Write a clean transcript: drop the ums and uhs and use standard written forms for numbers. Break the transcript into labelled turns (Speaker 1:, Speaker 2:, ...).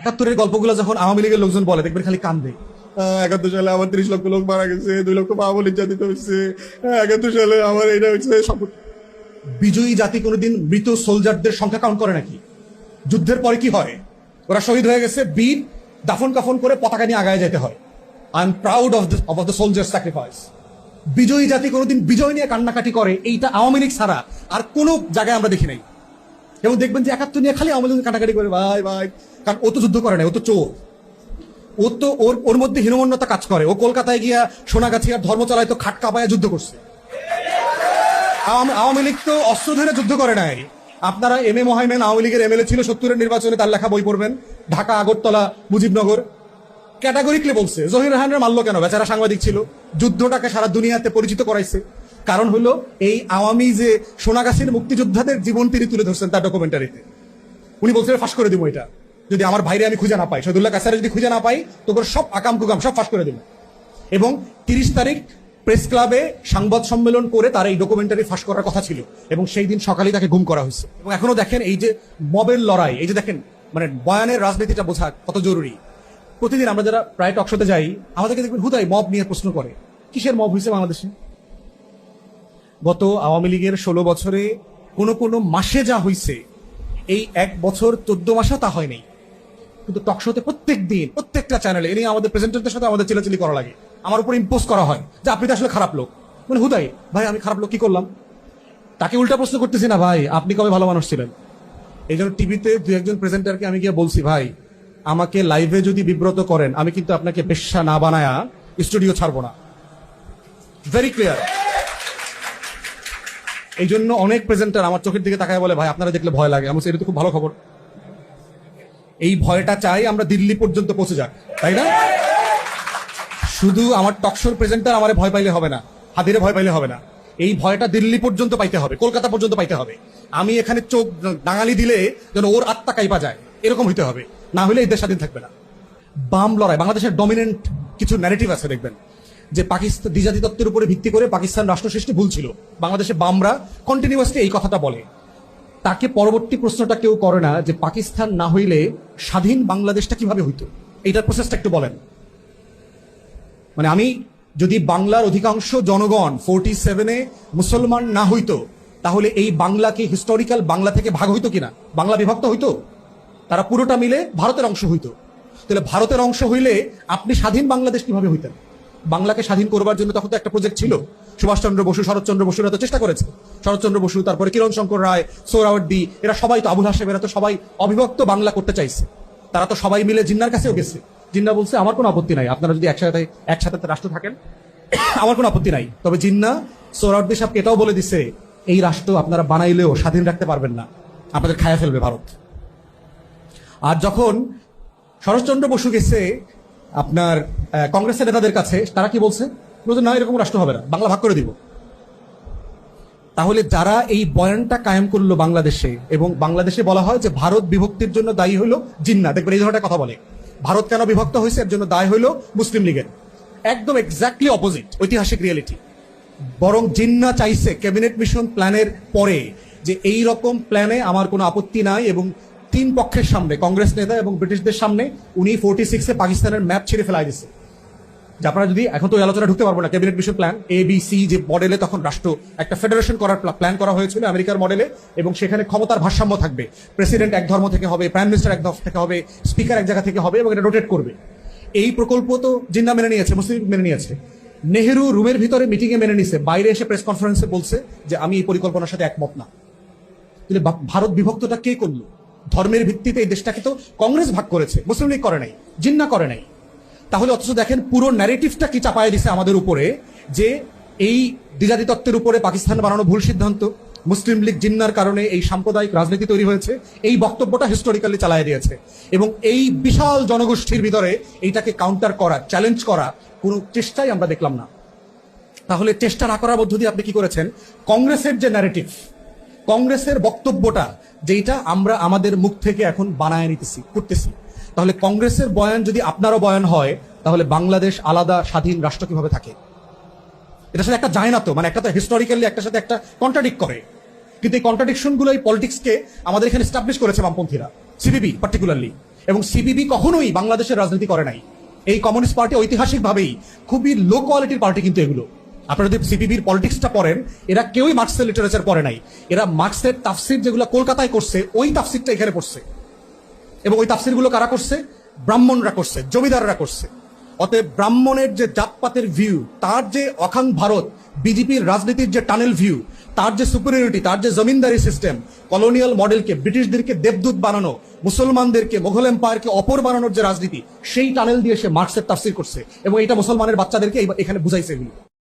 Speaker 1: একাত্তরের গল্পগুলো যখন আওয়ামী লীগের লোকজন বলে দেখবেন খালি কান্দে। 71 সালে আমার 30 লক্ষ লোক মারা গেছে, 2 লক্ষ মা নির্যাতিত হয়েছে, 71 সালে আমার এটা হচ্ছে সব। বিজয়ী জাতি কোনোদিন মৃত সোলজারদের সংখ্যা কাউন্ট করে নাকি? যুদ্ধের পরে কি হয়? ওরা শহীদ হয়ে গেছে, বীর দাফন কাফন করে পতাকা নিয়ে আগায় যেতে হয়। I am proud of the soldier sacrifice. বিজয়ী জাতি কোনোদিন বিজয় নিয়ে কান্নাকাটি করে, এইটা আওয়ামী লীগ ছাড়া আর কোনো জায়গায় আমরা দেখি নাই। এবং দেখবেন যে 71 নিয়ে খালি আওয়ামী লীগ কান্নাকাটি করে, ভাই ভাই, কারণ ও তো যুদ্ধ করে নাই, ও তো চোর। ও তো ওর মধ্যে হীনমন্যতা কাজ করে। ও কলকাতায় গিয়া সোনাগাছি আর ধর্মতলায় তো খাট কাঁপায় যুদ্ধ করছে। আওয়ামী লীগ তো অস্ত্র ধরে যুদ্ধ করে নাই। আপনারা এম এ মোহাইমেন আওয়ামী লীগের এমএলএ ছিল 70-এর নির্বাচনে, তার লেখা বই পড়বেন, ঢাকা, আগরতলা, মুজিবনগর। ক্যাটাগরিকলি বলছে জহির রায়হানের মারলো কেন? বেচারা সাংবাদিক ছিল, যুদ্ধটাকে সারা দুনিয়াতে পরিচিত করাইছে। কারণ হলো এই আওয়ামী যে সোনাগাছির মুক্তিযোদ্ধাদের জীবন তিনি তুলে ধরছেন তার ডকুমেন্টারিতে। উনি বলছিলেন ফাঁস করে দিব এটা, যদি আমার ভাইরে আমি খুঁজে না পাই, শহীদুল্লাহ কাসারে যদি খুঁজে না পাই, তো সব আকাম কুকাম সব ফাঁস করে দিব। এবং 30 তারিখ প্রেস ক্লাবে সংবাদ সম্মেলন করে তার এই ডকুমেন্টারি ফাঁস করার কথা ছিল, এবং সেই দিন সকালেই তাকে গুম করা হয়েছে। এবং এখনো দেখেন এই যে মবের লড়াই, এই যে দেখেন মানে বয়ানের রাজনীতিটা বোঝা কত জরুরি। প্রতিদিন আমরা যারা প্রায় টকশোতে যাই, আমাদেরকে দেখবেন হুদাই মব নিয়ে প্রশ্ন করে। কিসের মব হয়েছে বাংলাদেশে? গত আওয়ামী লীগের 16 বছরে কোনো মাসে যা হয়েছে, এই 1 বছর 14 মাসেও তা হয়নি। কিন্তু টকশোতে প্রত্যেক দিন প্রত্যেকটা চ্যানেলে এনে আমাদের প্রেজেন্টারদের সাথে আমাদের চিলাচিলি করা লাগে, আমার উপর ইম্পোজ করা হয় যে আপনি তো আসলে খারাপ লোক। মানে হুদাই, ভাই আমি খারাপ লোক কি করলাম? তাকে উল্টা প্রশ্ন করতেছি না, ভাই আপনি কবে ভালো মানুষ ছিলেন? এই জন্য টিভিতে 2-1 প্রেজেন্টারকে আমি গিয়ে বলছি, ভাই আমাকে লাইভে যদি বিব্রত করেন, আমি কিন্তু আপনাকে বেশ্যা না বানায়া স্টুডিও ছাড়বো না। Very clear. এই জন্য অনেক প্রেজেন্টার আমার চোখের দিকে তাকায় বলে, ভাই আপনারা দেখলে ভয় লাগে। আমি এটা তো খুব ভালো খবর। এই ভয়টা চাই আমরা দিল্লি পর্যন্ত পৌঁছে যাক, তাই না? শুধু আমার টকশোর প্রেজেন্টার আমারে ভয় পাইলে হবে না, হাদিরে ভয় পাইলে হবে না। এই ভয়টা দিল্লি পর্যন্ত পাইতে হবে, কলকাতা পর্যন্ত পাইতে হবে। আমি এখানে চোখ ডাঙালি দিলে যেন ওর আত্মা কাইপা যায়, এরকম হইতে হবে, না হলে এই দেশ স্বাধীন থাকবে না। বাম লড়াই, বাংলাদেশের ডমিনেন্ট কিছু ন্যারেটিভ আছে দেখবেন যে পাকিস্তান দ্বিজাতি তত্ত্বের উপরে ভিত্তি করে পাকিস্তান রাষ্ট্র সৃষ্টি ভুল ছিল। বাংলাদেশে বামরা কন্টিনিউয়াসলি এই কথাটা বলে। তাকে পরবর্তী প্রশ্নটা কেউ করে না যে পাকিস্তান না হইলে স্বাধীন বাংলাদেশটা কিভাবে হইতো, এইটার প্রসেসটা একটু বলেন। মানে আমি যদি বাংলার অধিকাংশ জনগণ 47-এ মুসলমান না হইতো, তাহলে এই বাংলাকে হিস্টোরিক্যাল বাংলা থেকে ভাগ হইতো কিনা? বাংলা বিভক্ত হইতো? তারা পুরোটা মিলে ভারতের অংশ হইতো। তাহলে ভারতের অংশ হইলে আপনি স্বাধীন বাংলাদেশ কিভাবে হইতেন? বাংলাকে স্বাধীন করবার জন্য তখন তো একটা প্রজেক্ট ছিল। সুভাষচন্দ্র বসু, শরৎচন্দ্র বসুরা তো চেষ্টা করেছে। শরৎচন্দ্র বসু, তারপরে কিরণ শঙ্কর রায়, সোহরাওয়ার্দী, এরা সবাই তো, আবুল হাসেম, এরা তো সবাই অবিভক্ত বাংলা করতে চাইছে। তারা তো সবাই মিলে জিন্নার কাছেও গেছে। জিন্না বলছে আমার কোনো আপত্তি নাই, আপনারা যদি একসাথে রাষ্ট্র থাকেন আমার কোনো আপত্তি নাই। তবে জিন্না সোহরাওয়ার্দী সাহেবকে এটাও বলে দিছে, এই রাষ্ট্র আপনারা বানাইলেও স্বাধীন রাখতে পারবেন না, আপনাদের খায়া ফেলবে ভারত। আর যখন শরৎচন্দ্র বসু গেছে আপনার কংগ্রেসের নেতাদের কাছে, তারা কি বলছে? বলছে না, এরকম রাষ্ট্র হবে না, বাংলা ভাগ করে দিব। তাহলে যারা এই বয়ানটা কায়েম করলো বাংলাদেশে, এবং বাংলাদেশে বলা হয় যে ভারত বিভক্তির জন্য দায়ী হইলো জিন্না, দেখবেন এই ধরনের কথা বলে। ভারত কেন বিভক্ত হয়েছে এর জন্য দায় হইলো মুসলিম লীগের। একদম এক্স্যাক্টলি অপোজিট ঐতিহাসিক রিয়েলিটি। বরং জিন্না চাইছে ক্যাবিনেট মিশন প্ল্যানের পরে যে এই রকম প্ল্যানে আমার কোনো আপত্তি নাই, এবং 3 পক্ষের সামনে, কংগ্রেস নেতা এবং ব্রিটিশদের সামনে উনি 46-এ পাকিস্তানের ম্যাপ ছেড়ে ফেলাই দিচ্ছে। যে আপনারা যদি, এখন তো আলোচনা ঢুকতে পারবো না, ক্যাবিনেট মিশন প্ল্যান ABC যে মডেলে তখন রাষ্ট্র একটা ফেডারেশন করার প্ল্যান করা হয়েছিল আমেরিকার মডেলে, এবং সেখানে ক্ষমতার ভারসাম্য থাকবে। প্রেসিডেন্ট এক ধর্ম থেকে হবে, প্রাইম মিনিস্টার এক ধর্ম থেকে হবে, স্পিকার এক জায়গা থেকে হবে, এবং এটা রোটেট করবে। এই প্রকল্প তো জিন্না মেনে নিয়েছে, মুসলিম মেনে নিয়েছে। নেহেরু রুমের ভিতরে মিটিং এ মেনে নিছে, বাইরে এসে প্রেস কনফারেন্সে বলছে যে আমি এই পরিকল্পনার সাথে একমত না। তাহলে ভারত বিভক্তটা কে করলো? ধর্মের ভিত্তিতে এই দেশটাকে তো কংগ্রেস ভাগ করেছে, মুসলিম লীগ করে নাই, জিন্না করে নাই। তাহলে অথচ দেখেন পুরো ন্যারেটিভটা কি চাপায় দিছে আমাদের উপরে, যে এই দ্বিজাতি তত্ত্বের উপরে পাকিস্তান বানানো ভুল সিদ্ধান্ত, মুসলিম লীগ জিন্নার কারণে এই সাম্প্রদায়িক রাজনীতি তৈরি হয়েছে। এই বক্তব্যটা হিস্টোরিক্যালি চালায় দিয়েছে, এবং এই বিশাল জনগোষ্ঠীর ভিতরে এইটাকে কাউন্টার করা, চ্যালেঞ্জ করা কোনো চেষ্টাই আমরা দেখলাম না। তাহলে চেষ্টা না করার মধ্য দিয়ে আপনি কি করেছেন? কংগ্রেসের যে ন্যারেটিভ, কংগ্রেসের বক্তব্যটা যেটা আমরা আমাদের মুখ থেকে এখন বানায় নিতেছি, করতেছি, তাহলে কংগ্রেসের বয়ান যদি আপনারও বয়ান হয়, তাহলে বাংলাদেশ আলাদা স্বাধীন রাষ্ট্র কিভাবে থাকে? এটার সাথে একটা যায় না তো, মানে একটা তো হিস্টোরিক্যালি একটার সাথে একটা কন্ট্রাডিক্ট করে। কিন্তু এই কন্ট্রাডিকশন গুলো এই পলিটিক্সকে আমাদের এখানে এস্টাবলিশ করেছে বামপন্থীরা, সিপিবি পার্টিকুলারলি। এবং সিপিবি কখনোই বাংলাদেশের রাজনীতি করে নাই। এই কমিউনিস্ট পার্টি ঐতিহাসিকভাবেই খুবই লো কোয়ালিটির পার্টি, কিন্তু এগুলো আপনারা যদি সিপিবির পলিটিক্সটা পড়েন, এরা কেউই মার্কসের লিটারেচার পড়ে নাই। এরা মার্কসের তাফসির যেগুলো কলকাতায় করছে, ওই তাফসিরটা এখানে পড়ছে, এবং ওই তাফসিরগুলো কারা করছে? ব্রাহ্মণরা করছে, জমিদাররা করছে। অতএব ব্রাহ্মণের যে জাতপাতের ভিউ, তার যে অখাং ভারত, বিজেপির রাজনীতির যে টানেল ভিউ, তার যে সুপিরিয়রিটি, তার যে জমিনদারি সিস্টেম, কলোনিয়াল মডেলকে, ব্রিটিশদেরকে দেবদূত বানানো, মুসলমানদেরকে, মোগল এম্পায়ারকে অপর বানানোর যে রাজনীতি, সেই টানেল দিয়ে সে মার্কসের তাফসির করছে, এবং এটা মুসলমানের বাচ্চাদেরকে এখানে বুঝাইছে এগুলো।